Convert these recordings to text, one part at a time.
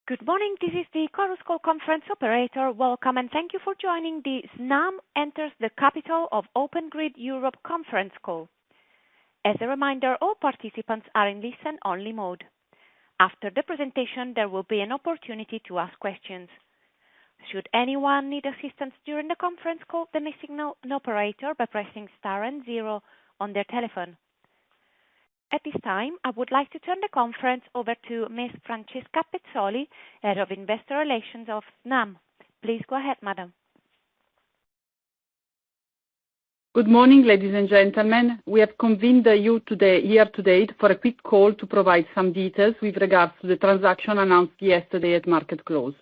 Good morning, this is the Chorus Call conference operator. Welcome and thank you for joining the Snam Enters the Capital of Open Grid Europe conference call. As a reminder, all participants are in listen-only mode. After the presentation, there will be an opportunity to ask questions. Should anyone need assistance during the conference call, they may signal an operator by pressing star and 0 on their telephone. At this time, I would like to turn the conference over to Ms. Francesca Pezzoli, Head of Investor Relations of Snam. Please go ahead, madam. Good morning, ladies and gentlemen. We have convened you today, here today for a quick call to provide some details with regards to the transaction announced yesterday at market close.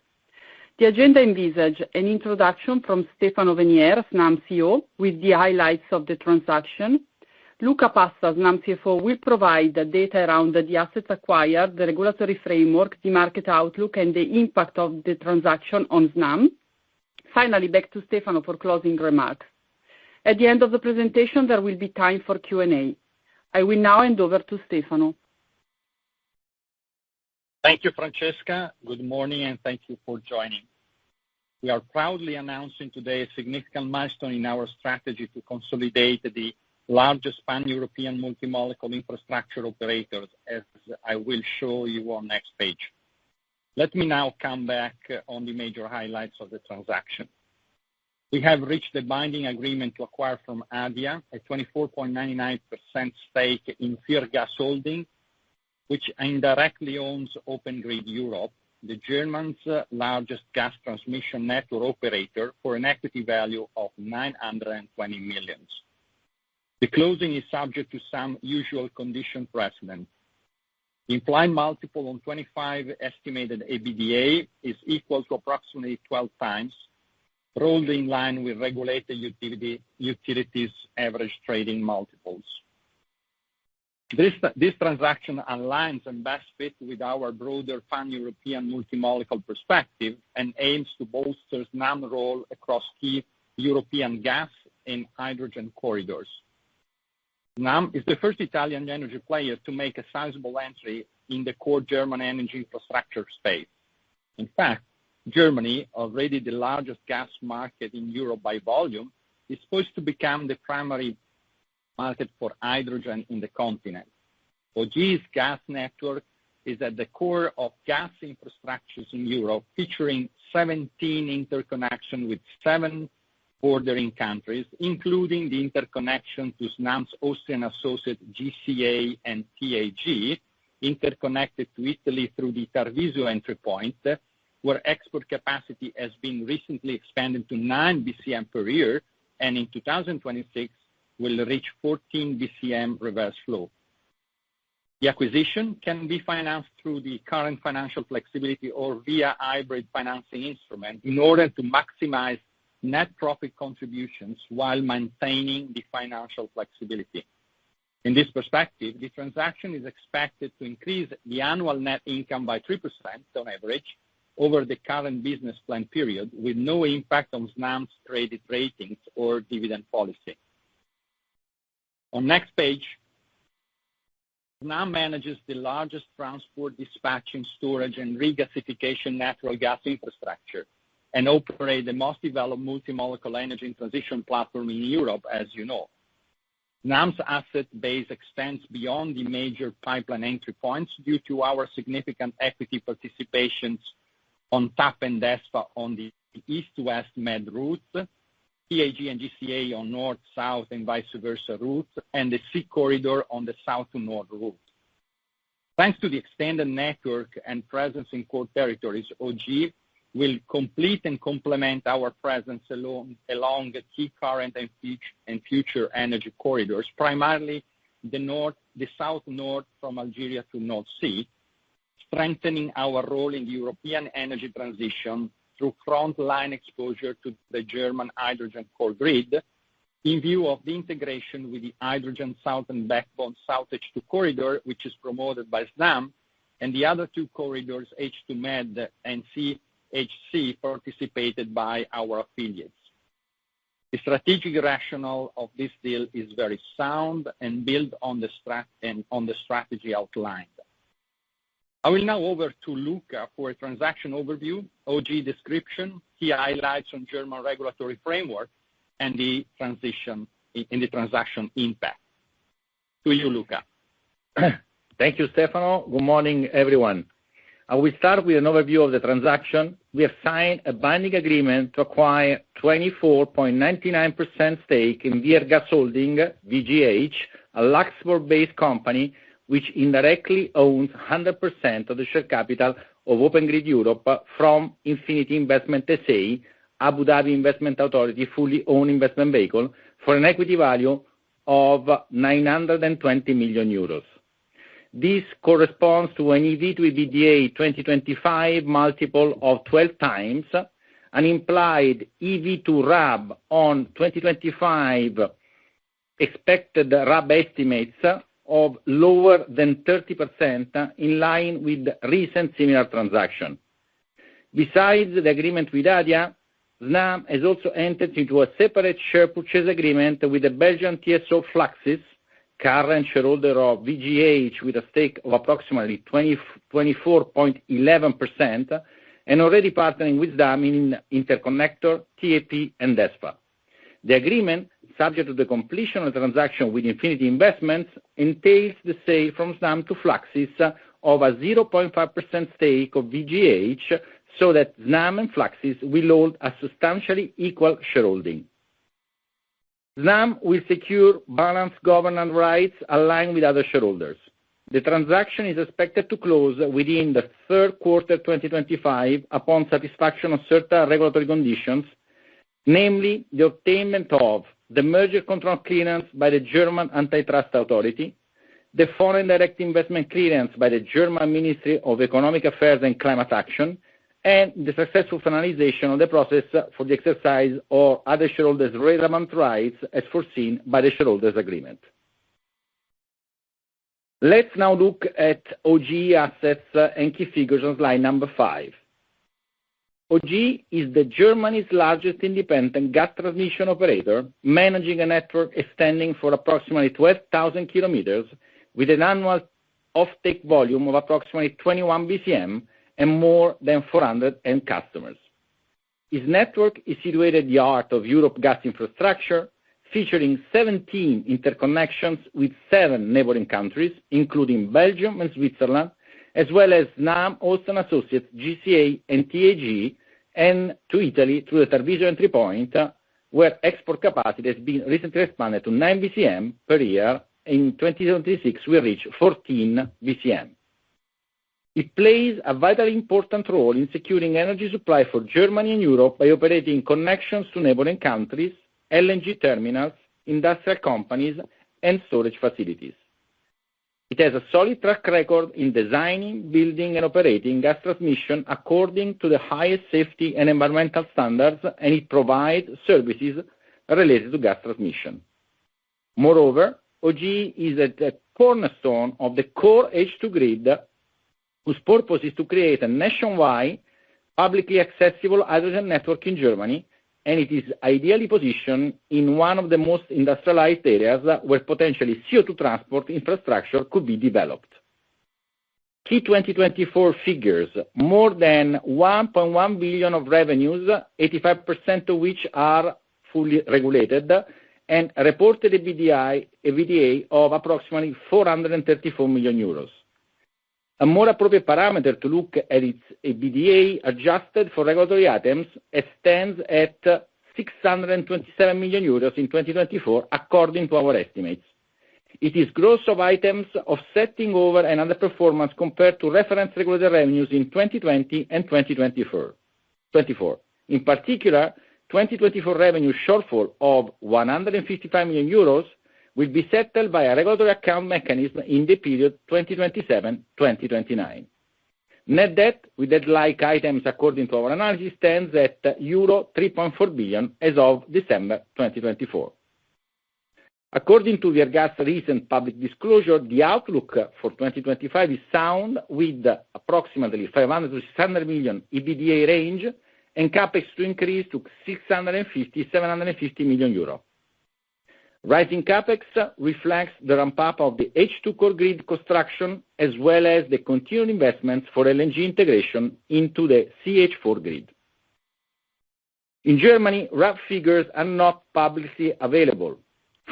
The agenda envisage an introduction from Stefano Venier, Snam CEO, with the highlights of the transaction. Luca Passa, Snam CFO, will provide the data around the assets acquired, the regulatory framework, the market outlook, and the impact of the transaction on Snam. Finally, back to Stefano for closing remarks. At the end of the presentation, there will be time for Q&A. I will now hand over to Stefano. Thank you, Francesca. Good morning, and thank you for joining. We are proudly announcing today a significant milestone in our strategy to consolidate the largest pan-European multi-molecule infrastructure operators, as I will show you on next page. Let me now come back on the major highlights of the transaction. We have reached a binding agreement to acquire from ADIA a 24.99% stake in Firgas Holding, which indirectly owns Open Grid Europe, the German's largest gas transmission network operator, for an equity value of 920 million. The closing is subject to some usual condition precedent. The implied multiple on 25 estimated EBITDA is equal to approximately 12 times, rolled in line with regulated utilities average trading multiples. This transaction aligns and best fits with our broader pan-European multi-molecule perspective and aims to bolster Snam's role across key European gas and hydrogen corridors. Snam is the first Italian energy player to make a sizable entry in the core German energy infrastructure space. In fact, Germany, already the largest gas market in Europe by volume, is poised to become the primary market for hydrogen in the continent. OG's gas network is at the core of gas infrastructures in Europe, featuring 17 interconnections with 7 bordering countries, including the interconnection to Snam's Austrian associate GCA and TAG, interconnected to Italy through the Tarvisio entry point, where export capacity has been recently expanded to 9 BCM per year, and in 2026 will reach 14 BCM reverse flow. The acquisition can be financed through the current financial flexibility or via hybrid financing instrument in order to maximize net profit contributions while maintaining the financial flexibility. In this perspective, the transaction is expected to increase the annual net income by 3% on average over the current business plan period, with no impact on Snam's credit ratings or dividend policy. On next page, Snam manages the largest transport, dispatching, storage, and regasification natural gas infrastructure, and operate the most developed multi-molecule energy transition platform in Europe, as you know. Snam's asset base extends beyond the major pipeline entry points due to our significant equity participations on TAP and DESFA on the east-west Med route, TAG and GCA on north-south and vice versa route, and the Sea Corridor on the south-to-north route. Thanks to the extended network and presence in core territories, OG will complete and complement our presence along key current and future energy corridors, primarily the south-north from Algeria to North Sea, strengthening our role in the European energy transition through front-line exposure to the German hydrogen core grid, in view of the integration with the hydrogen southern backbone South H2 corridor, which is promoted by Snam, and the other 2 corridors, H2 Med and CHC, participated by our affiliates. The strategic rationale of this deal is very sound and built on the strategy outlined. I will now over to Luca for a transaction overview, OG description, key highlights on German regulatory framework, and the transaction impact. To you, Luca. Thank you, Stefano. Good morning, everyone. I will start with an overview of the transaction. We have signed a binding agreement to acquire 24.99% stake in Viergas Holding, VGH, a Luxembourg-based company which indirectly owns 100% of the share capital of Open Grid Europe from Infinity Investment SA, Abu Dhabi Investment Authority fully owned investment vehicle, for an equity value of 920 million euros. This corresponds to an EV to EBITDA 2025 multiple of 12 times, an implied EV to RAB on 2025 expected RAB estimates of lower than 30%, in line with recent similar transaction. Besides the agreement with ADIA, Snam has also entered into a separate share purchase agreement with the Belgian TSO Fluxys, current shareholder of VGH with a stake of approximately 24.11%, and already partnering with Snam in Interconnector, TAP, and DESFA. The agreement, subject to the completion of the transaction with Infinity Investments, entails the sale from Snam to Fluxys of a 0.5% stake of VGH, so that Snam and Fluxys will hold a substantially equal shareholding. Snam will secure balanced governance rights aligned with other shareholders. The transaction is expected to close within the third quarter 2025 upon satisfaction of certain regulatory conditions, namely the obtainment of the merger control clearance by the German Antitrust Authority, the foreign direct investment clearance by the German Ministry of Economic Affairs and Climate Action, and the successful finalization of the process for the exercise of other shareholders' relevant rights as foreseen by the shareholders' agreement. Let's now look at OGE assets and key figures on slide number 5. OGE is Germany's largest independent gas transmission operator, managing a network extending for approximately 12,000 kilometers with an annual offtake volume of approximately 21 BCM and more than 400 end customers. Its network is situated at the heart of Europe's gas infrastructure, featuring 17 interconnections with 7 neighboring countries, including Belgium and Switzerland, as well as Snam, Holsten Associates, GCA, and TAG, and to Italy through the Tarvisio entry point, where export capacity has been recently expanded to 9 BCM per year. In 2026, we reach 14 BCM. It plays a vitally important role in securing energy supply for Germany and Europe by operating connections to neighboring countries, LNG terminals, industrial companies, and storage facilities. It has a solid track record in designing, building, and operating gas transmission according to the highest safety and environmental standards, and it provides services related to gas transmission. Moreover, OGE is at the cornerstone of the core H2 grid, whose purpose is to create a nationwide, publicly accessible hydrogen network in Germany, and it is ideally positioned in one of the most industrialized areas where potentially CO2 transport infrastructure could be developed. Key 2024 figures: more than 1.1 billion of revenues, 85% of which are fully regulated, and a reported EBITDA of approximately 434 million euros. A more appropriate parameter to look at its EBITDA adjusted for regulatory items stands at 627 million euros in 2024, according to our estimates. It is gross of items offsetting over and underperformance compared to reference regulated revenues in 2020 and 2024. In particular, 2024 revenue shortfall of 155 million euros will be settled by a regulatory account mechanism in the period 2027-2029. Net debt, with debt-like items according to our analysis, stands at euro 3.4 billion as of December 2024. According to Viergas' recent public disclosure, the outlook for 2025 is sound, with approximately 500 to 600 million EBITDA range and capex to increase to 650-750 million euro. Rising CapEx reflects the ramp-up of the H2 core grid construction, as well as the continued investments for LNG integration into the CH4 grid. In Germany, rough figures are not publicly available.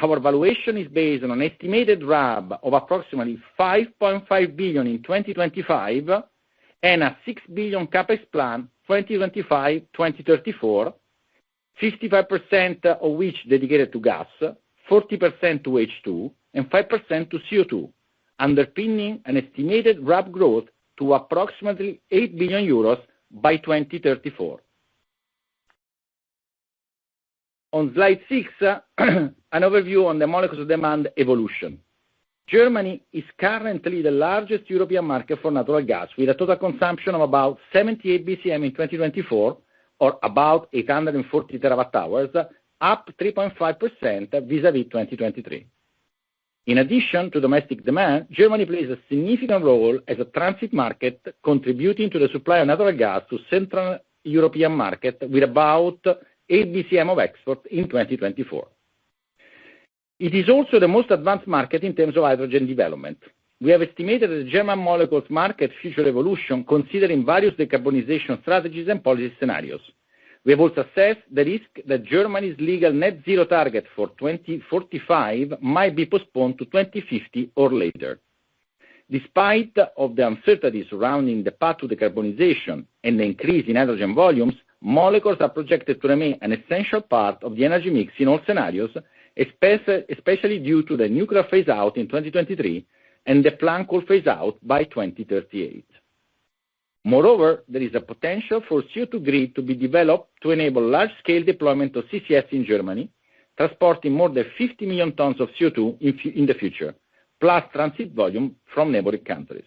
Our valuation is based on an estimated RAB of approximately 5.5 billion in 2025 and a 6 billion CapEx plan 2025-2034, 55% of which dedicated to gas, 40% to H2, and 5% to CO2, underpinning an estimated RAB growth to approximately 8 billion euros by 2034. On slide 6, an overview on the molecules of demand evolution. Germany is currently the largest European market for natural gas, with a total consumption of about 78 BCM in 2024, or about 840 terawatt-hours, up 3.5% vis-à-vis 2023. In addition to domestic demand, Germany plays a significant role as a transit market, contributing to the supply of natural gas to Central European market with about 8 BCM of export in 2024. It is also the most advanced market in terms of hydrogen development. We have estimated the German molecules market future evolution considering various decarbonization strategies and policy scenarios. We have also assessed the risk that Germany's legal net zero target for 2045 might be postponed to 2050 or later. Despite of the uncertainty surrounding the path to decarbonization and the increase in hydrogen volumes, molecules are projected to remain an essential part of the energy mix in all scenarios, especially due to the nuclear phase-out in 2023 and the planned coal phase-out by 2038. Moreover, there is a potential for CO2 grid to be developed to enable large-scale deployment of CCS in Germany, transporting more than 50 million tons of CO2 in the future, plus transit volume from neighboring countries.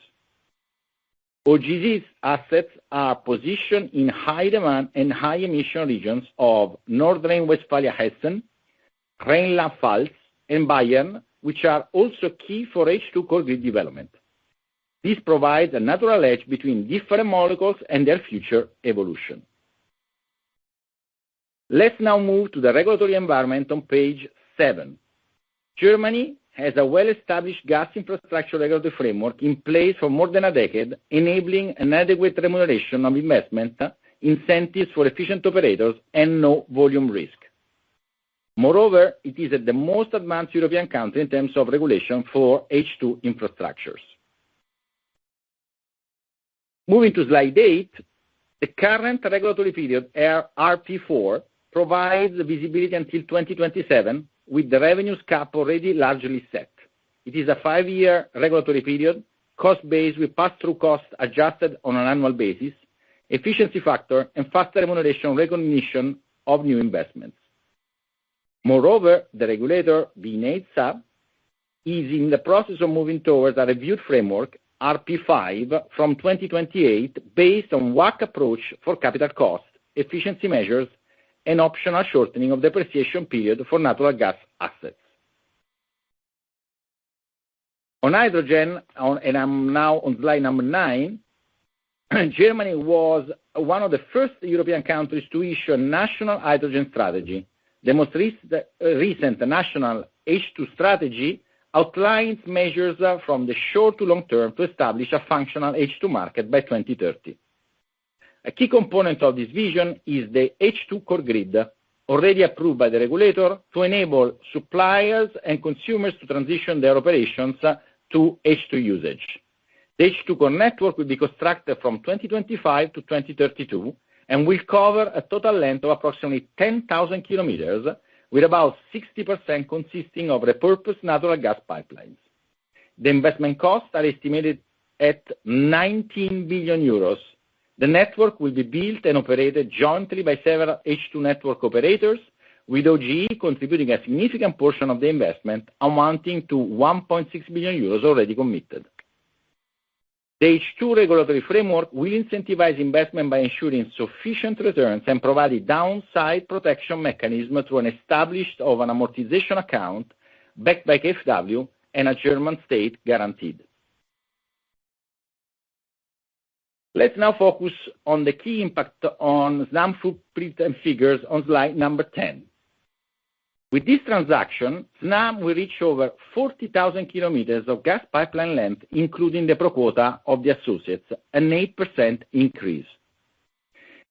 OGZ's assets are positioned in high demand and high emission regions of North Rhine-Westphalia-Hessen, Rhineland-Pfalz, and Bayern, which are also key for H2 core grid development. This provides a natural edge between different molecules and their future evolution. Let's now move to the regulatory environment on page 7. Germany has a well-established gas infrastructure regulatory framework in place for more than a decade, enabling an adequate remuneration of investment, incentives for efficient operators, and no volume risk. Moreover, it is the most advanced European country in terms of regulation for H2 infrastructures. Moving to slide 8, the current regulatory period, RP4, provides visibility until 2027, with the revenues cap already largely set. It is a 5-year regulatory period, cost base with pass-through costs adjusted on an annual basis, efficiency factor, and faster remuneration recognition of new investments. Moreover, the regulator, BNetzA, is in the process of moving towards a reviewed framework, RP5, from 2028, based on WACC approach for capital costs, efficiency measures, and optional shortening of depreciation period for natural gas assets. On hydrogen, and I'm now on slide number 9, Germany was one of the first European countries to issue a national hydrogen strategy. The most recent national H2 strategy outlines measures from the short to long term to establish a functional H2 market by 2030. A key component of this vision is the H2 core grid, already approved by the regulator to enable suppliers and consumers to transition their operations to H2 usage. The H2 core network will be constructed from 2025 to 2032 and will cover a total length of approximately 10,000 kilometers, with about 60% consisting of repurposed natural gas pipelines. The investment costs are estimated at 19 billion euros. The network will be built and operated jointly by several H2 network operators, with OGE contributing a significant portion of the investment, amounting to 1.6 billion euros already committed. The H2 regulatory framework will incentivize investment by ensuring sufficient returns and provide a downside protection mechanism through an established of an amortization account backed by KfW and a German state guaranteed. Let's now focus on the key impact on Snam footprint and figures on slide number 10. With this transaction, Snam will reach over 40,000 kilometers of gas pipeline length, including the pro quota of the associates, an 8% increase.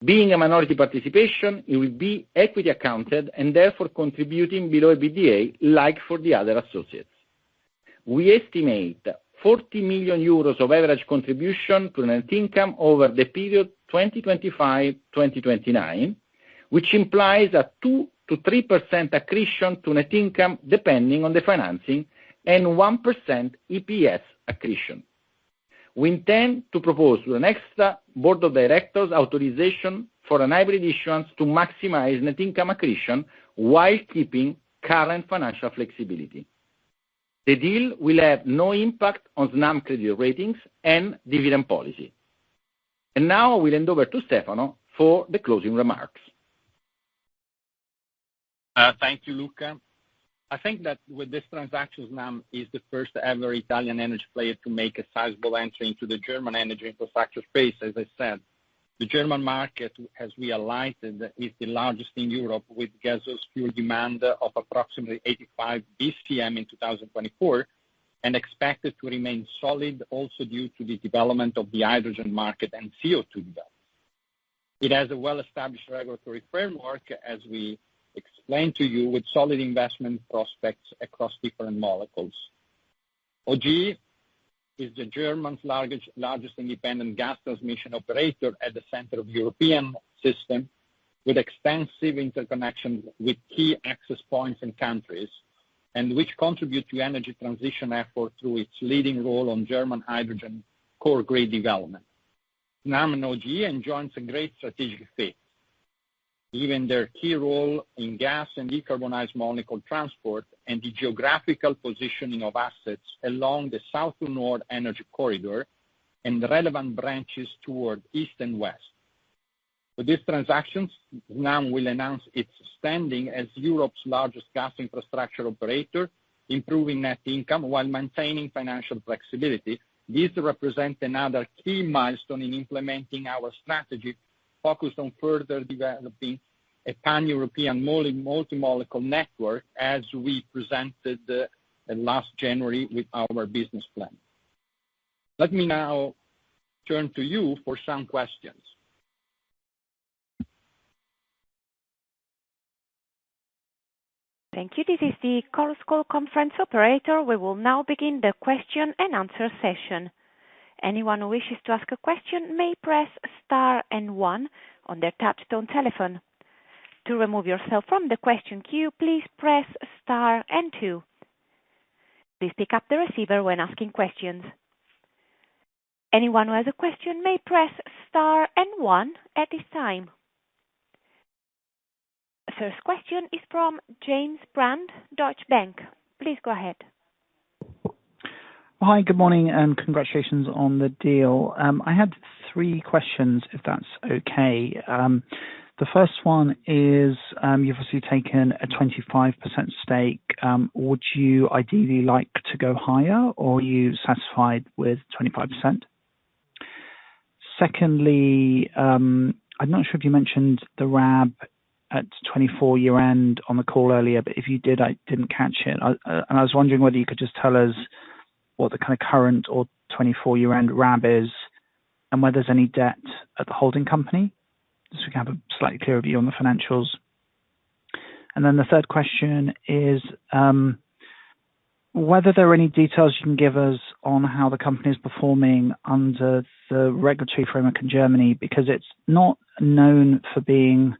Being a minority participation, it will be equity accounted and therefore contributing below EBITDA, like for the other associates. We estimate 40 million euros of average contribution to net income over the period 2025-2029, which implies a 2 to 3% accretion to net income depending on the financing, and 1% EPS accretion. We intend to propose to the next board of directors authorization for an hybrid issuance to maximize net income accretion while keeping current financial flexibility. The deal will have no impact on Snam credit ratings and dividend policy. And now I will hand over to Stefano for the closing remarks. Thank you, Luca. I think that with this transaction, Snam is the first ever Italian energy player to make a sizable entry into the German energy infrastructure space. As I said, the German market, as we highlighted, is the largest in Europe, with gaseous fuel demand of approximately 85 BCM in 2024, and expected to remain solid also due to the development of the hydrogen market and CO2 development. It has a well-established regulatory framework, as we explained to you, with solid investment prospects across different molecules. OGE is the German's largest independent gas transmission operator at the center of the European system, with extensive interconnection with key access points in countries, and which contribute to energy transition effort through its leading role on German hydrogen core grid development. Snam and OGE enjoys a great strategic fit, given their key role in gas and decarbonized molecule transport and the geographical positioning of assets along the south to north energy corridor and the relevant branches toward east and west. With these transactions, Snam will announce its standing as Europe's largest gas infrastructure operator, improving net income while maintaining financial flexibility. These represent another key milestone in implementing our strategy, focused on further developing a pan-European multi-molecule network, as we presented last January with our business plan. Let me now turn to you for some questions. Thank you. This is the Chorus Call conference operator. We will now begin the question and answer session. Anyone who wishes to ask a question may press star and one on their touch-tone telephone. To remove yourself from the question queue, please press star and two. Please pick up the receiver when asking questions. Anyone who has a question may press star and one at this time. The first question is from James Brand, Deutsche Bank. Please go ahead. Hi, good morning, and congratulations on the deal. I had 3 questions, if that's okay. The first one is, you've obviously taken a 25% stake. Would you ideally like to go higher, or are you satisfied with 25%? Secondly, I'm not sure if you mentioned the RAB at 24 year end on the call earlier, but if you did, I didn't catch it. And I was wondering whether you could just tell us what the kind of current or 24 year end RAB is, and whether there's any debt at the holding company, so we can have a slightly clearer view on the financials. And then the third question is, whether there are any details you can give us on how the company is performing under the regulatory framework in Germany, because it's not known for being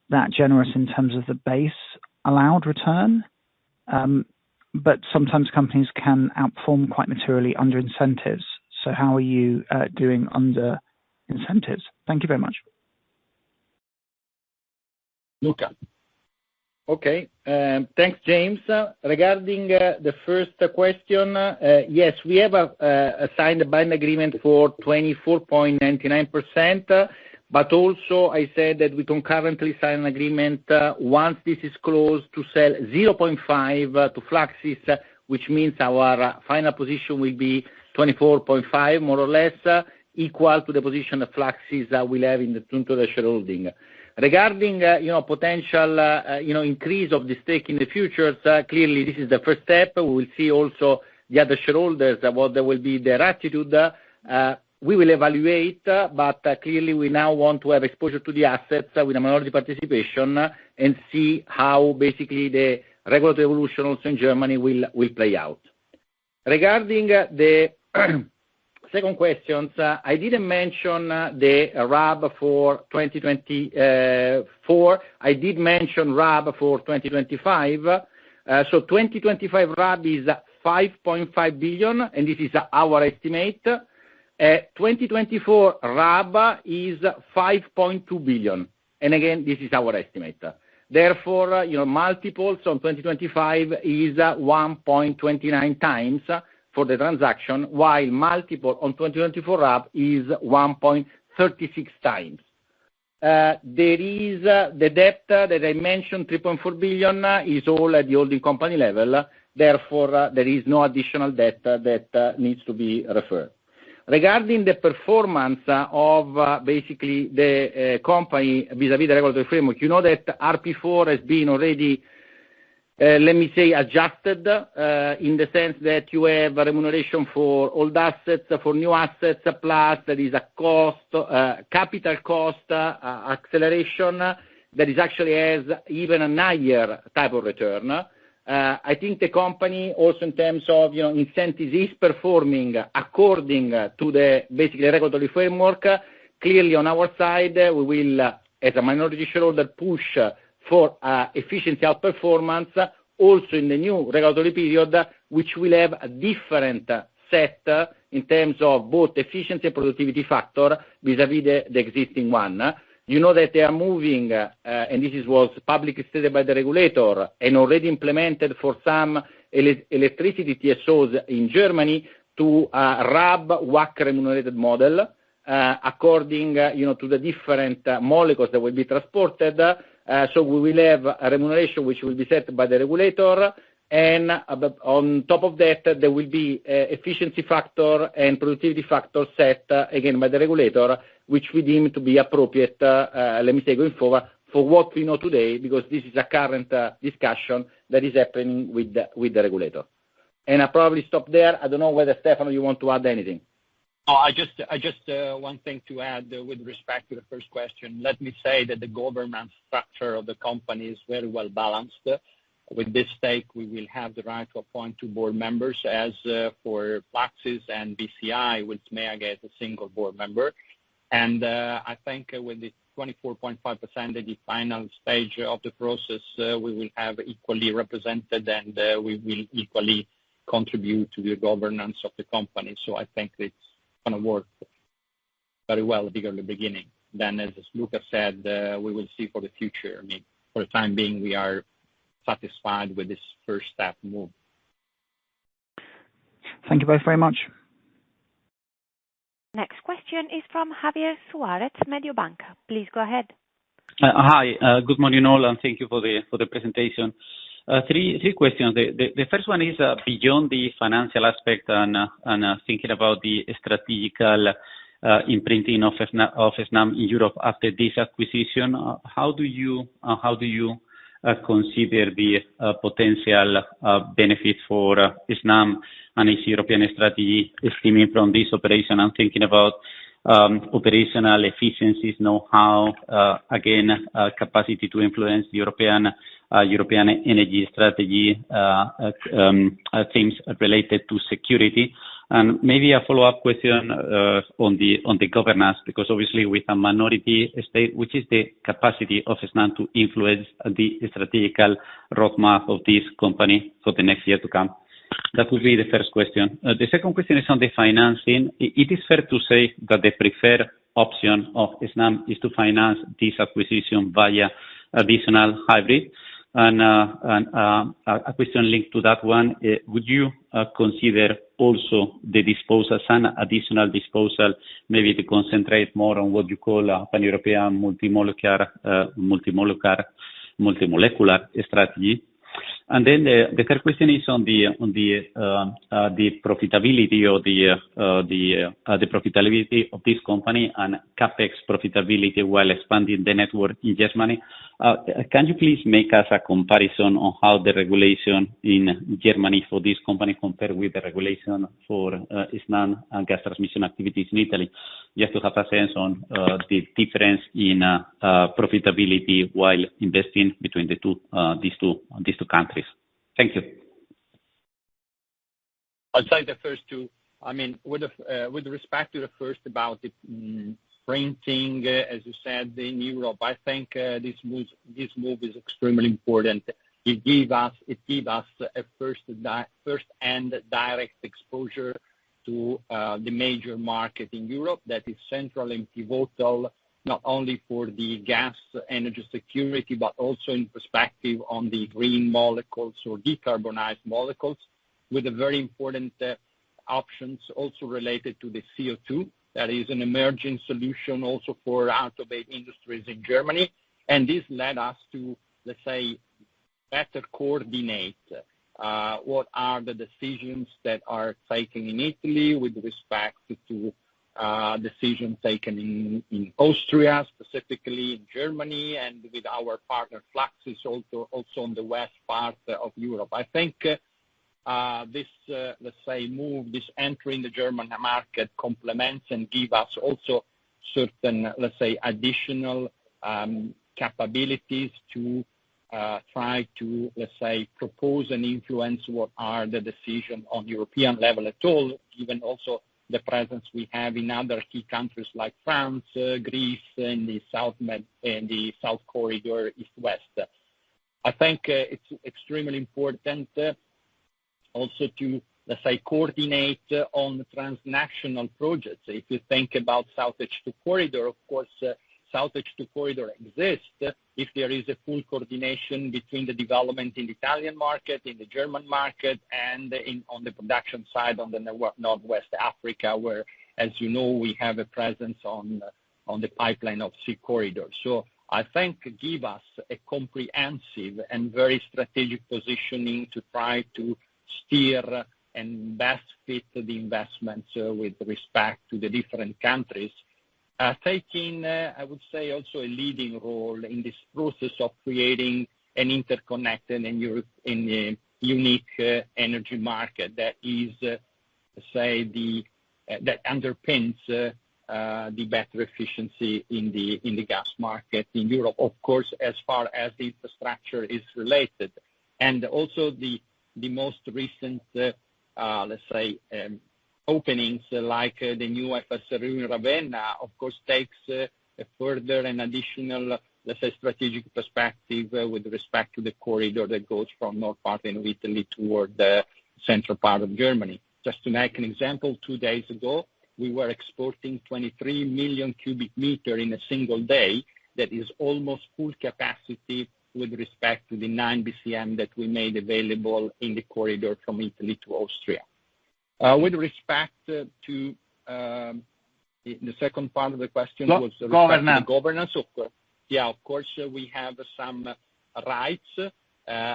that generous in terms of the base allowed return, but sometimes companies can outperform quite materially under incentives. So how are you doing under incentives? Thank you very much. Luca. Okay, thanks, James. Regarding the first question, yes, we have signed a binding agreement for 24.99%, but also I said that we concurrently sign an agreement once this is closed to sell 0.5 to Fluxys, which means our final position will be 24.5 more or less. equal to the position that Fluxys will have in the Tunto shareholding. Regarding potential increase of the stake in the future, clearly this is the first step. We will see also the other shareholders, what will be their attitude. We will evaluate, but clearly we now want to have exposure to the assets with a minority participation and see how basically the regulatory evolution also in Germany will play out. Regarding the second question, I didn't mention the RAB for 2024. I did mention RAB for 2025. So 2025 RAB is 5.5 billion, and this is our estimate. 2024 RAB is 5.2 billion, and again, this is our estimate. Therefore, multiples on 2025 is 1.29 times for the transaction, while multiple on 2024 RAB is 1.36 times. There is the debt that I mentioned, 3.4 billion, is all at the holding company level. Therefore, there is no additional debt that needs to be referred. Regarding the performance of basically the company vis-à-vis the regulatory framework, you know that RP4 has been already, let me say, adjusted in the sense that you have a remuneration for old assets, for new assets, plus there is a cost, capital cost acceleration that is actually has even a higher type of return. I think the company also in terms of incentives is performing according to the basically regulatory framework. Clearly on our side, we will, as a minority shareholder, push for efficiency outperformance also in the new regulatory period, which will have a different set in terms of both efficiency and productivity factor vis-à-vis the existing one. You know that they are moving, and this was publicly stated by the regulator and already implemented for some electricity TSOs in Germany to a RAB WACC remunerated model, according to the different molecules that will be transported. So we will have a remuneration which will be set by the regulator, and on top of that, there will be efficiency factor and productivity factor set again by the regulator, which we deem to be appropriate, let me say, going forward for what we know today, because this is a current discussion that is happening with the regulator. And I probably stop there. I don't know whether, Stefano, you want to add anything. Oh, I just one thing to add with respect to the first question. Let me say that the governance structure of the company is very well balanced. With this stake, we will have the right to appoint 2 board members, as for Fluxys and BCI, with SMEAG as a single board member. And I think with the 24.5% at the final stage of the process, we will have equally represented, and we will equally contribute to the governance of the company. So I think it's going to work very well at the beginning. Then, as Luca said, we will see for the future. I mean, for the time being, we are satisfied with this first step move. Thank you both very much. Next question is from Javier Suarez, Mediobanca. Please go ahead. Hi, good morning all, and thank you for the presentation. Three questions. The first one is beyond the financial aspect and thinking about the strategical imprinting of Snam in Europe after this acquisition. How do you consider the potential benefit for Snam and its European strategy stemming from this operation? I'm thinking about operational efficiencies, know-how, again, capacity to influence the European energy strategy, things related to security. And maybe a follow-up question on the governance, because obviously with a minority stake, which is the capacity of Snam to influence the strategical roadmap of this company for the next year to come. That would be the first question. The second question is on the financing. It is fair to say that the preferred option of Snam is to finance this acquisition via additional hybrid. And a question linked to that one, would you consider also the disposal, some additional disposal, maybe to concentrate more on what you call a pan-European multimolecular strategy? And then the third question is on the profitability or the profitability of this company and capex profitability while expanding the network in Germany. Can you please make us a comparison on how the regulation in Germany for this company compare with the regulation for Snam and gas transmission activities in Italy, just to have a sense on the difference in profitability while investing between these two countries? Thank you. I'll say the first two. I mean, with respect to the first about the printing, as you said, in Europe, I think this move is extremely important. It gives us a first-hand direct exposure to the major market in Europe that is central and pivotal, not only for the gas energy security, but also in perspective on the green molecules or decarbonized molecules, with a very important options also related to the CO2. That is an emerging solution also for out-of-date industries in Germany. And this led us to, let's say, better coordinate what are the decisions that are taken in Italy with respect to decisions taken in Austria, specifically in Germany, and with our partner Fluxys also on the west part of Europe. I think this, let's say, move, this entry in the German market complements and give us also certain, let's say, additional capabilities to try to, let's say, propose and influence what are the decisions on European level at all, given also the presence we have in other key countries like France, Greece, and the South Corridor East-West. I think it's extremely important also to, let's say, coordinate on transnational projects. If you think about South H2 Corridor, of course, South H2 Corridor exists if there is a full coordination between the development in the Italian market, in the German market, and on the production side on the Northwest Africa, where, as you know, we have a presence on the pipeline of Sea Corridor. So I think give us a comprehensive and very strategic positioning to try to steer and best fit the investments with respect to the different countries. Taking, I would say, also a leading role in this process of creating an interconnected and unique energy market that is, say, that underpins the better efficiency in the gas market in Europe, of course, as far as the infrastructure is related. And also the most recent, let's say, openings like the new FSRU in Ravenna, of course, takes a further and additional, let's say, strategic perspective with respect to the corridor that goes from north part of Italy toward the central part of Germany. Just to make an example, 2 days ago, we were exporting 23 million cubic meters in a single day. That is almost full capacity with respect to the 9 BCM that we made available in the corridor from Italy to Austria. With respect to the second part of the question was governance. The governance, of course. Yeah, of course, we have some rights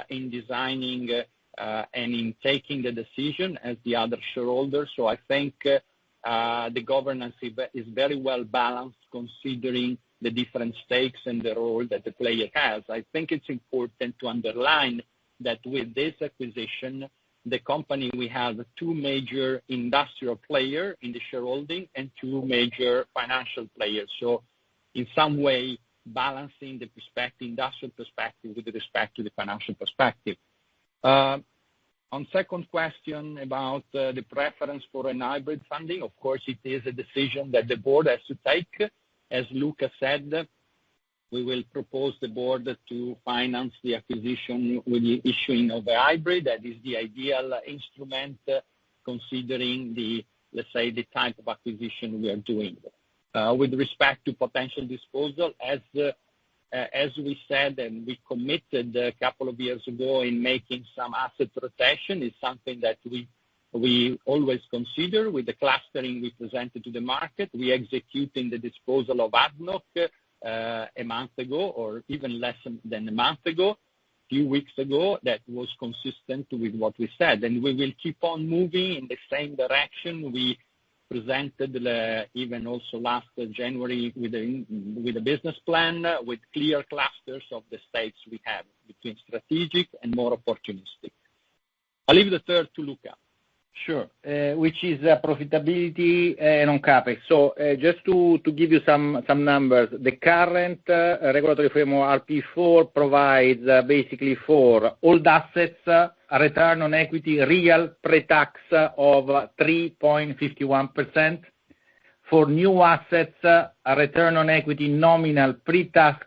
in designing and in taking the decision as the other shareholders. So I think the governance is very well balanced considering the different stakes and the role that the player has. I think it's important to underline that with this acquisition, the company, we have 2 major industrial players in the shareholding and 2 major financial players. So in some way, balancing the industrial perspective with respect to the financial perspective. On second question about the preference for an hybrid funding, of course, it is a decision that the board has to take. As Luca said, we will propose the board to finance the acquisition with the issuing of a hybrid. That is the ideal instrument considering the, let's say, the type of acquisition we are doing. With respect to potential disposal, as we said and we committed a couple of years ago in making some asset rotation, is something that we always consider with the clustering we presented to the market. We executed the disposal of ADNOC a month ago, or even less than a month ago. few weeks ago that was consistent with what we said, and we will keep on moving in the same direction. We presented even also last January with a business plan with clear clusters of the states we have between strategic and more opportunistic. I'll leave the third to Luca. Sure. Which is profitability and on CapEx. So just to give you some numbers, the current regulatory framework RP4 provides basically for old assets a return on equity real pre-tax of 3.51%. For new assets, a return on equity nominal pre-tax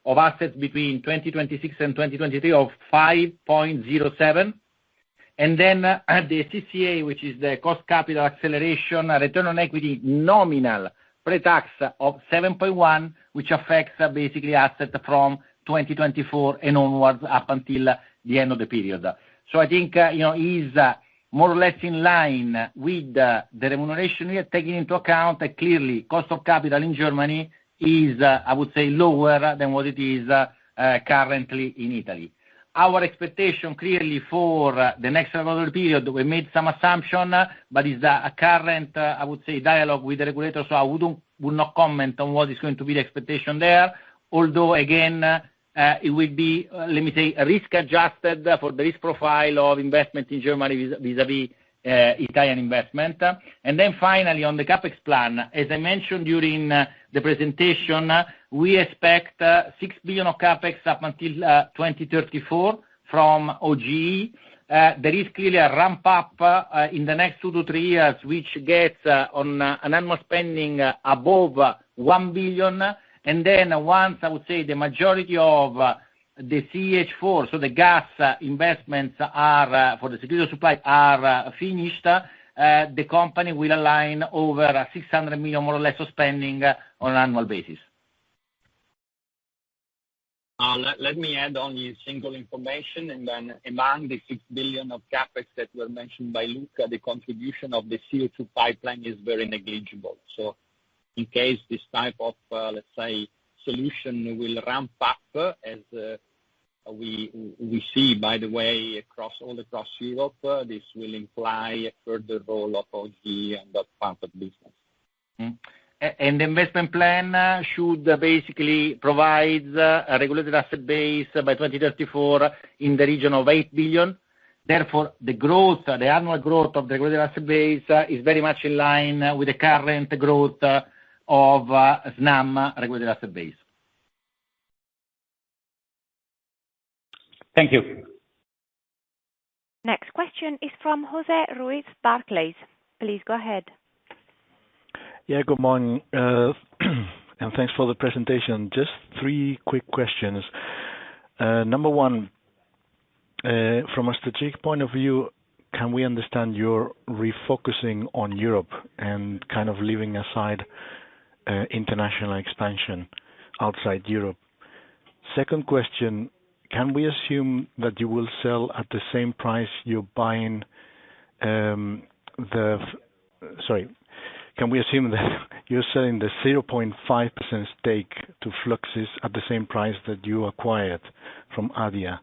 of assets between 2026 and 2023 of 5.07%. And then the CCA, which is the cost capital acceleration, a return on equity nominal pre-tax of 7.1%, which affects basically assets from 2024 and onwards up until the end of the period. So I think is more or less in line with the remuneration here, taking into account that clearly cost of capital in Germany is, I would say, lower than what it is currently in Italy. Our expectation clearly for the next regulatory period, we made some assumption, but is a current, I would say, dialogue with the regulator, so I would not comment on what is going to be the expectation there, although, again, it will be, let me say, risk-adjusted for the risk profile of investment in Germany vis-à-vis Italian investment. And then finally, on the CapEx plan, as I mentioned during the presentation, we expect 6 billion of CapEx up until 2034 from OGE. There is clearly a ramp-up in the next 2 to 3 years, which gets on an annual spending above 1 billion. And then once, I would say, the majority of the CH4, so the gas investments are for the security of supply are finished, the company will align over 600 million more or less of spending on an annual basis. Let me add only single information, and then among the 6 billion of capex that were mentioned by Luca, the contribution of the CO2 pipeline is very negligible. So in case this type of, let's say, solution will ramp up, as we see, by the way, all across Europe, this will imply a further role of OG and that part of business. Mm-hmm. And the investment plan should basically provide a regulated asset base by 2034 in the region of 8 billion. Therefore, the annual growth of the regulated asset base is very much in line with the current growth of Snam regulated asset base. Thank you. Next question is from Jose Ruiz, Barclays. Please go ahead. Yeah, good morning, and thanks for the presentation. Just 3 quick questions. Number one, from a strategic point of view, can we understand you're refocusing on Europe and kind of leaving aside international expansion outside Europe? Second question, can we assume that you will sell at the same price you're buying can we assume that you're selling the 0.5% stake to Fluxys at the same price that you acquired from ADIA?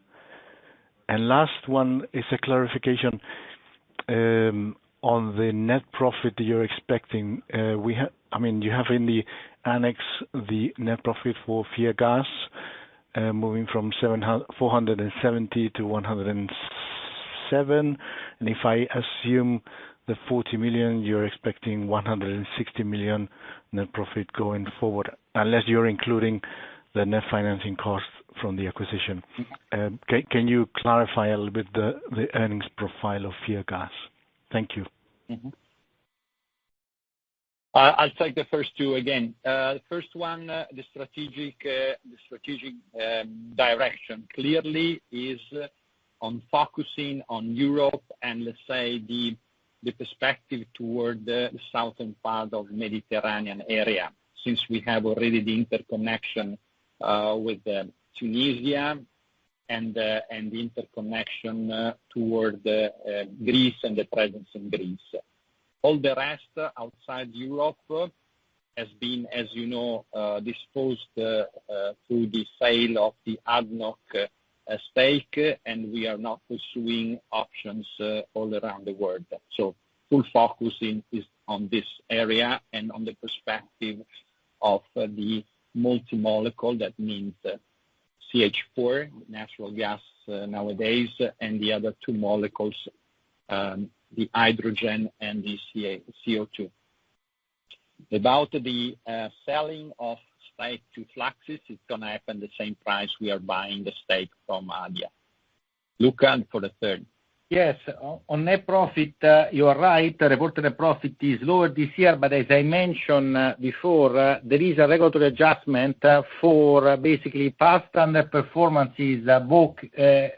And last one is a clarification on the net profit that you're expecting. You have in the annex the net profit for Viergas moving from 470 to 107. And if I assume the 40 million, you're expecting 160 million net profit going forward, unless you're including the net financing costs from the acquisition. Can you clarify a little bit the earnings profile of Viergas? Thank you. Mm-hmm. I'll take the first 2 again. The first one, the strategic direction clearly is on focusing on Europe and, let's say, the perspective toward the southern part of the Mediterranean area, since we have already the interconnection with Tunisia and the interconnection toward Greece and the presence in Greece. All the rest outside Europe has been, as you know, disposed through the sale of the ADNOC stake, and we are not pursuing options all around the world. So full focus is on this area and on the perspective of the multi-molecule, that means CH4, natural gas nowadays, and the other two molecules, the hydrogen and the CO2. About the selling of stake to Fluxys, it's going to happen the same price we are buying the stake from Adia. Luca, for the third. Yes, on net profit, you are right. The reported net profit is lower this year, but as I mentioned before, there is a regulatory adjustment for basically past underperformances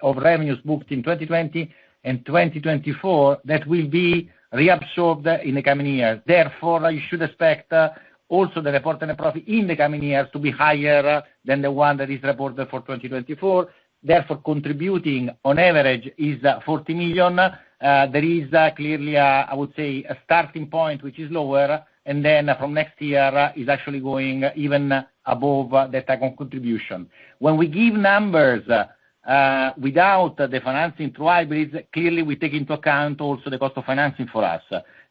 of revenues booked in 2020 and 2024 that will be reabsorbed in the coming years. Therefore, you should expect also the reported net profit in the coming years to be higher than the one that is reported for 2024. Therefore, contributing on average is 40 million. There is clearly, I would say, a starting point which is lower, and then from next year is actually going even above that type of contribution. When we give numbers without the financing through hybrids, clearly we take into account also the cost of financing for us.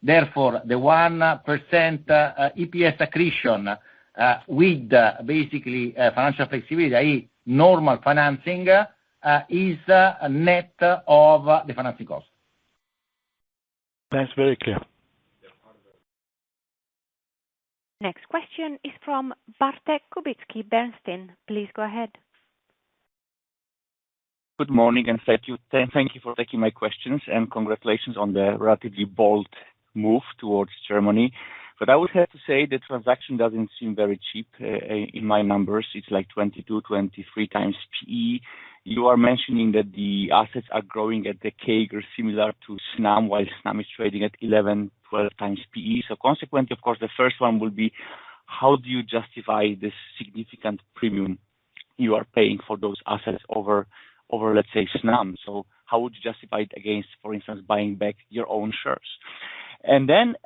Therefore, the 1% EPS accretion with basically financial flexibility, i.e. normal financing, is a net of the financing cost. Thanks, very clear. Next question is from Bartek Kubicki, Bernstein. Please go ahead. Good morning, and thank you for taking my questions, and congratulations on the relatively bold move towards Germany. But I would have to say the transaction doesn't seem very cheap. In my numbers, it's like 22, 23 times PE. You are mentioning that the assets are growing at the CAGR similar to Snam, while Snam is trading at 11, 12 times PE. So consequently, of course, the first one will be, how do you justify this significant premium you are paying for those assets over, let's say, Snam? So how would you justify it against, for instance, buying back your own shares? And then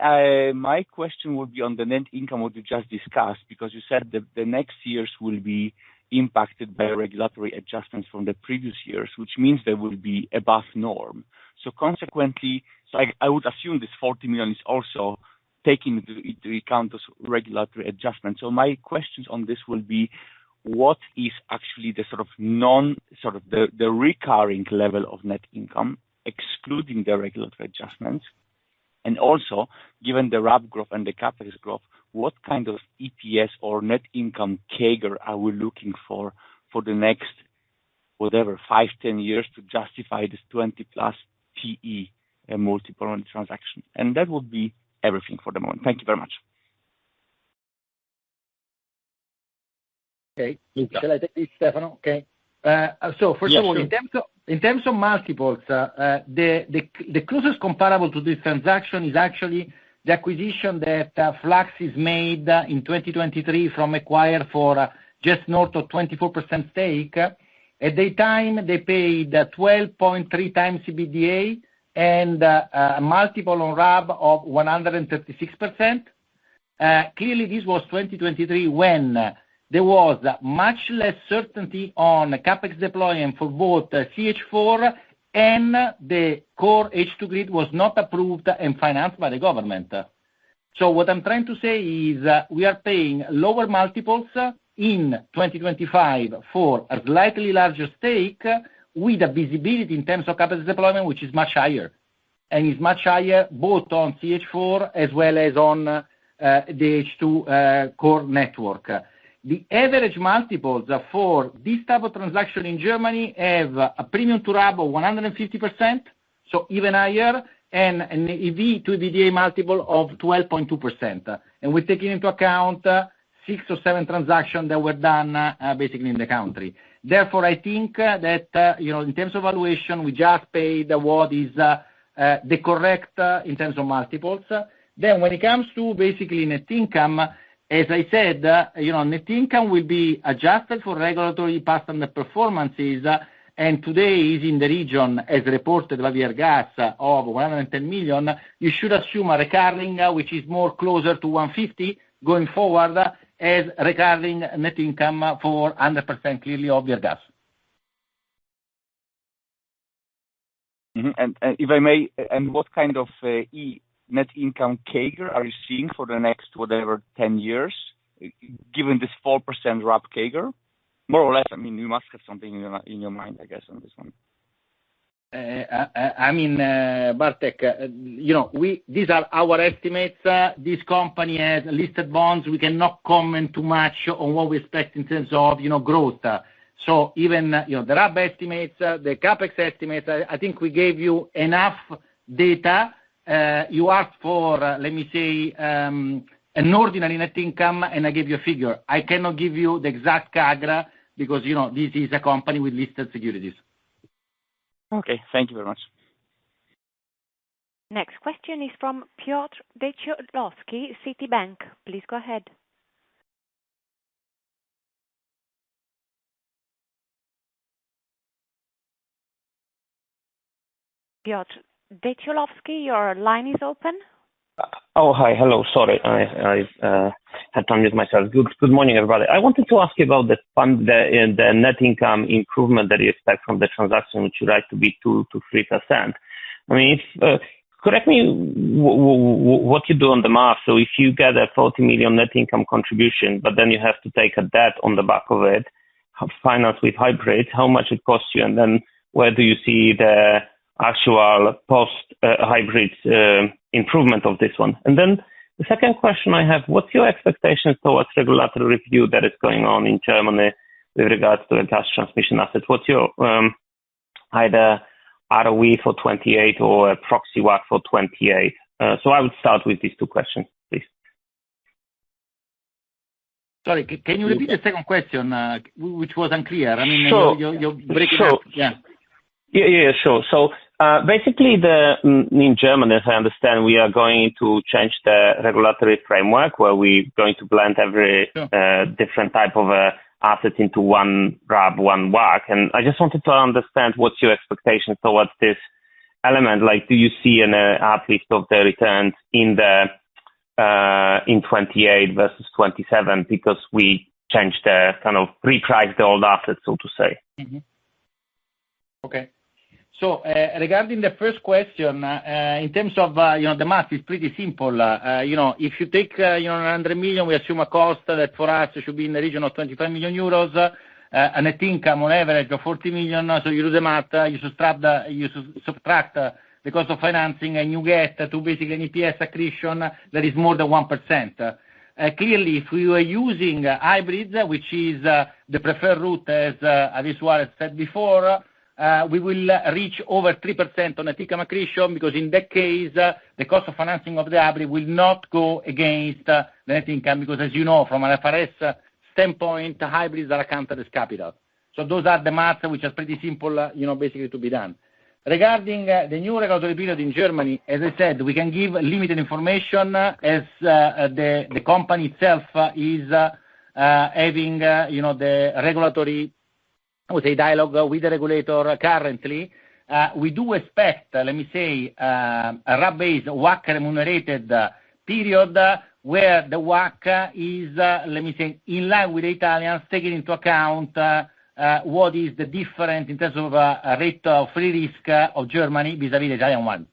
my question would be on the net income, what you just discussed, because you said that the next years will be impacted by regulatory adjustments from the previous years, which means they will be above norm. So consequently, I would assume this 40 million is also taking into account those regulatory adjustments. So my questions on this will be, what is actually the sort of the recurring level of net income, excluding the regulatory adjustments? And also, given the RAB growth and the CapEx growth, what kind of EPS or net income CAGR are we looking for the next, 5-10 years to justify this 20+ PE multiple on the transaction? And that would be everything for the moment. Thank you very much. Okay. Shall I take this, Stefano? Okay. So first of all, in terms of multiples, the closest comparable to this transaction is actually the acquisition that Fluxys made in 2023 from Acquire for just north of 24% stake. At the time, they paid 12.3 times EBITDA and a multiple on RAB of 136%. Clearly, this was 2023 when there was much less certainty on CapEx deployment for both CH4 and the core H2 grid was not approved and financed by the government. So what I'm trying to say is we are paying lower multiples in 2025 for a slightly larger stake with a visibility in terms of CapEx deployment, which is much higher. And is much higher both on CH4 as well as on the H2 core network. The average multiples for this type of transaction in Germany have a premium to RAB of 150%, so even higher, and an EV to EBITDA multiple of 12.2%. And we're taking into account 6 or 7 transactions that were done basically in the country. Therefore, I think that in terms of valuation, we just paid what is the correct in terms of multiples. Then when it comes to basically net income, as I said, net income will be adjusted for regulatory past underperformances, and today is in the region, as reported by Viergas, of 110 million. You should assume a recurring, which is more closer to 150 going forward, as recurring net income for 100% clearly of Viergas. Mm-hmm. And if I may, and what kind of net income CAGR are you seeing for the next, whatever, 10 years, given this 4% RAB CAGR? More or less, I mean, you must have something in your mind, I guess, on this one. Bartek, these are our estimates. This company has listed bonds. We cannot comment too much on what we expect in terms of, growth. So even, the RAB estimates, the CapEx estimates, I think we gave you enough data. You asked for, let me say, an ordinary net income, and I gave you a figure. I cannot give you the exact CAGR because, this is a company with listed securities. Okay, thank you very much. Next question is from Piotr Dzieciolowski, Citibank. Please go ahead. Piotr Dzieciolowski, your line is open. Oh, hi. Hello. Sorry, I had to unmute myself. Good morning, everybody. I wanted to ask you about the net income improvement that you expect from the transaction, which you write to be 2 to 3%. I mean, correct me what you do on the math. So if you get a 40 million net income contribution, but then you have to take a debt on the back of it, finance with hybrids, how much it costs you, and then where do you see the actual post-hybrid improvement of this one? And then the second question I have, what's your expectations towards regulatory review that is going on in Germany with regards to the gas transmission assets? What's your either ROE for 28 or a proxy WACC for 28? So I would start with these two questions, please. Sorry, can you repeat the second question, which was unclear? I mean, sure. you're breaking sure. up. Yeah. Yeah, sure. So basically, in Germany, as I understand, we are going to change the regulatory framework where we're going to blend every different type of asset into one RAB, one WACC. And I just wanted to understand what's your expectations towards this element. Like, do you see an uplift of the returns in 28 versus 27 because we changed the kind of repriced the old assets, so to say? Mm-hmm. Okay. So regarding the first question, in terms of, the math is pretty simple. If you take, 100 million, we assume a cost that for us should be in the region of 25 million euros, a net income on average of 40 million. So you do the math, you subtract the cost of financing, and you get to basically an EPS accretion that is more than 1%. Clearly, if we were using hybrids, which is the preferred route, as Adesuarez said before, we will reach over 3% on net income accretion, because in that case, the cost of financing of the hybrid will not go against the net income, because as you know, from an FRS standpoint, hybrids are accounted as capital. So those are the maths, which are pretty simple, basically to be done. Regarding the new regulatory period in Germany, as I said, we can give limited information as the company itself is having, the regulatory, I would say, dialogue with the regulator currently. We do expect, let me say, a RAB-based WACC remunerated period where the WACC is, let me say, in line with the Italians, taking into account what is the difference in terms of rate of free risk of Germany vis-à-vis the Italian one.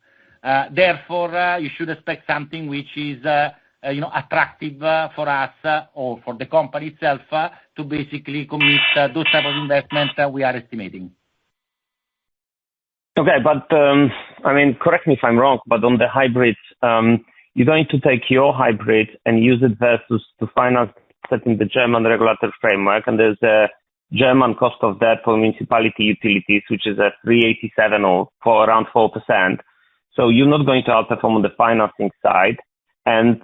Therefore, you should expect something which is attractive for us or for the company itself to basically commit those type of investments that we are estimating. Okay, but correct me if I'm wrong, but on the hybrids, you're going to take your hybrid and use it versus to finance setting the German regulatory framework, and there's a German cost of debt for municipality utilities, which is at 387 or for around 4%. So you're not going to outperform on the financing side. And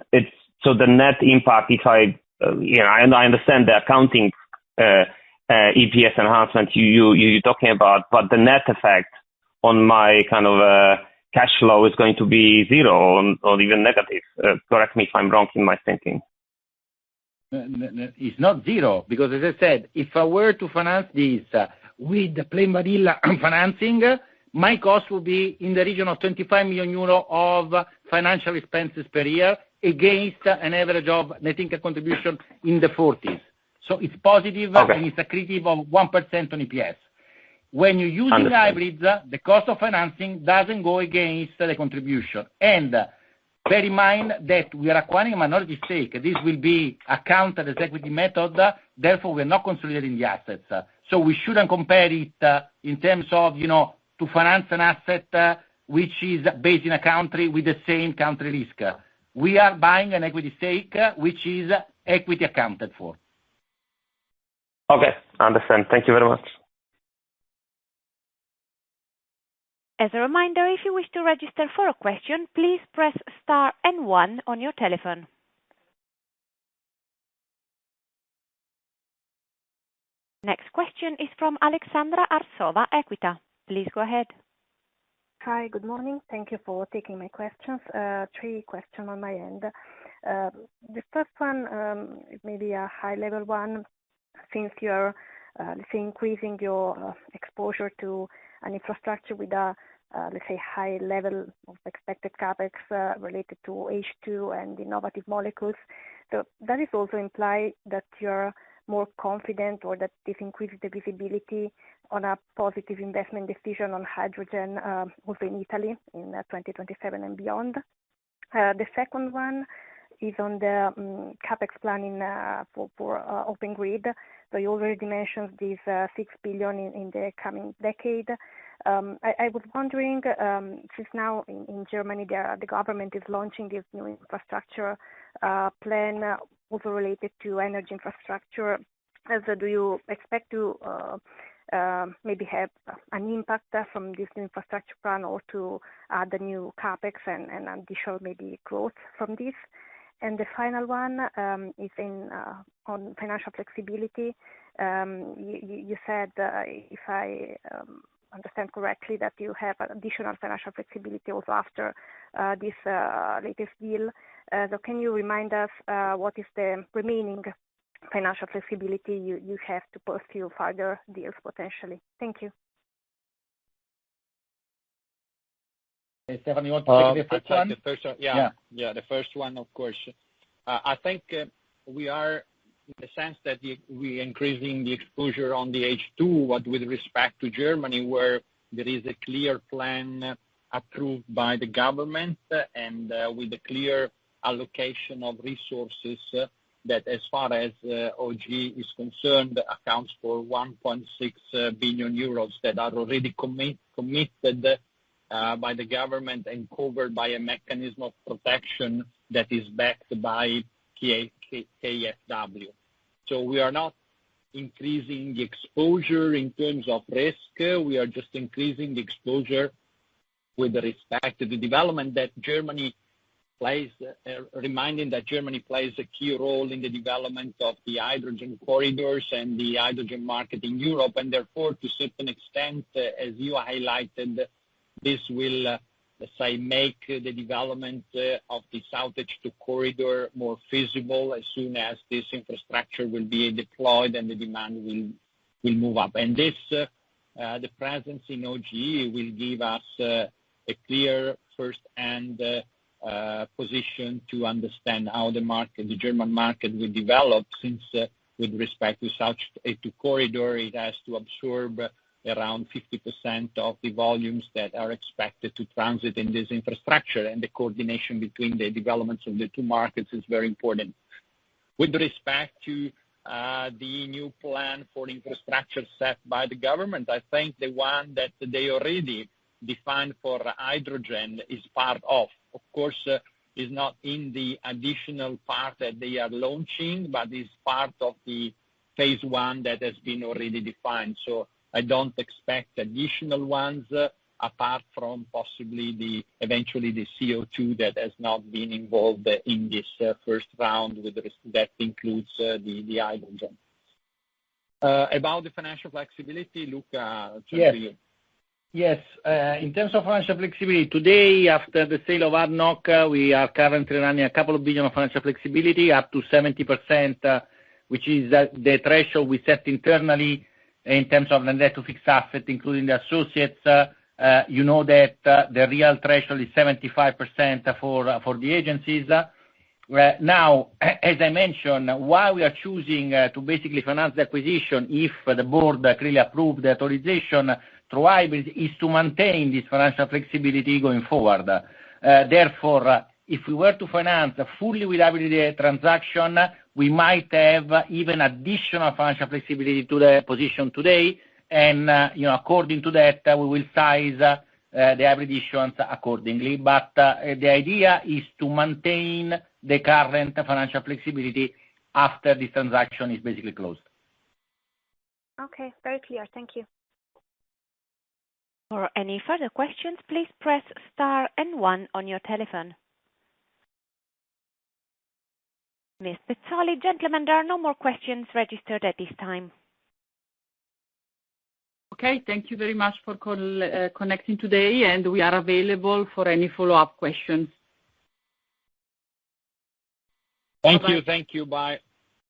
so the net impact, if I understand the accounting EPS enhancement you're talking about, but the net effect on my kind of cash flow is going to be zero or even negative. Correct me if I'm wrong in my thinking. It's not zero, because as I said, if I were to finance this with the plain vanilla financing, my cost will be in the region of 25 million euro of financial expenses per year against an average of net income contribution in the 40s. So it's positive, and it's accretive of 1% on EPS. When you're using hybrids, the cost of financing doesn't go against the contribution. And bear in mind that we are acquiring a minority stake. This will be accounted as equity method, therefore we're not consolidating the assets. So we shouldn't compare it in terms of, to finance an asset which is based in a country with the same country risk. We are buying an equity stake which is equity accounted for. Okay, I understand. Thank you very much. As a reminder, if you wish to register for a question, please press star and 1 on your telephone. Next question is from Alexandra Arsova, Equita. Please go ahead. Hi, good morning. Thank you for taking my questions. 3 questions on my end. The first one is maybe a high-level one. Since you're, let's say, increasing your exposure to an infrastructure with a, let's say, high level of expected capex related to H2 and innovative molecules, so does this also imply that you're more confident or that this increases the visibility on a positive investment decision on hydrogen also in Italy in 2027 and beyond? The second one is on the capex planning for Open Grid. So you already mentioned this 6 billion in the coming decade. I was wondering, since now in Germany the government is launching this new infrastructure plan also related to energy infrastructure, so do you expect to maybe have an impact from this new infrastructure plan or to add the new capex and additional maybe growth from this? And the final one is on financial flexibility. You said, if I understand correctly, that you have additional financial flexibility also after this latest deal. So can you remind us what is the remaining financial flexibility you have to pursue further deals potentially? Thank you. Stefano, you want to take the first one? The first one, the first one, of course. I think we are, in the sense that we are increasing the exposure on the H2, but with respect to Germany, where there is a clear plan approved by the government and with a clear allocation of resources that, as far as OG is concerned, accounts for 1.6 billion euros that are already committed by the government and covered by a mechanism of protection that is backed by KfW. So we are not increasing the exposure in terms of risk. We are just increasing the exposure with respect to the development that Germany plays, reminding that Germany plays a key role in the development of the hydrogen corridors and the hydrogen market in Europe, and therefore, to a certain extent, as you highlighted, this will, let's say, make the development of the South H2 corridor more feasible as soon as this infrastructure will be deployed and the demand will move up. And this, the presence in OG will give us a clear first-hand position to understand how the German market will develop, since with respect to South H2 corridor, it has to absorb around 50% of the volumes that are expected to transit in this infrastructure, and the coordination between the developments of the two markets is very important. With respect to the new plan for infrastructure set by the government, I think the one that they already defined for hydrogen is part of course, is not in the additional part that they are launching, but is part of the phase 1 that has been already defined. So I don't expect additional ones apart from possibly eventually the CO2 that has not been involved in this first round that includes the hydrogen. About the financial flexibility, Luca, turn to you. Yes. In terms of financial flexibility, today, after the sale of ADNOC, we are currently running a couple of billion of financial flexibility, up to 70%, which is the threshold we set internally in terms of the net to fixed asset, including the associates. You know that the real threshold is 75% for the agencies. Now, as I mentioned, why we are choosing to basically finance the acquisition, if the board clearly approved the authorization through hybrids, is to maintain this financial flexibility going forward. Therefore, if we were to finance fully with hybrid transaction, we might have even additional financial flexibility to the position today, and according to that, we will size the hybrid issuance accordingly. But the idea is to maintain the current financial flexibility after this transaction is basically closed. Okay, very clear. Thank you. For any further questions, please press star and 1 on your telephone. Ms. Pezzoli, gentlemen, there are no more questions registered at this time. Okay, thank you very much for connecting today, and we are available for any follow-up questions. Thank you. Bye.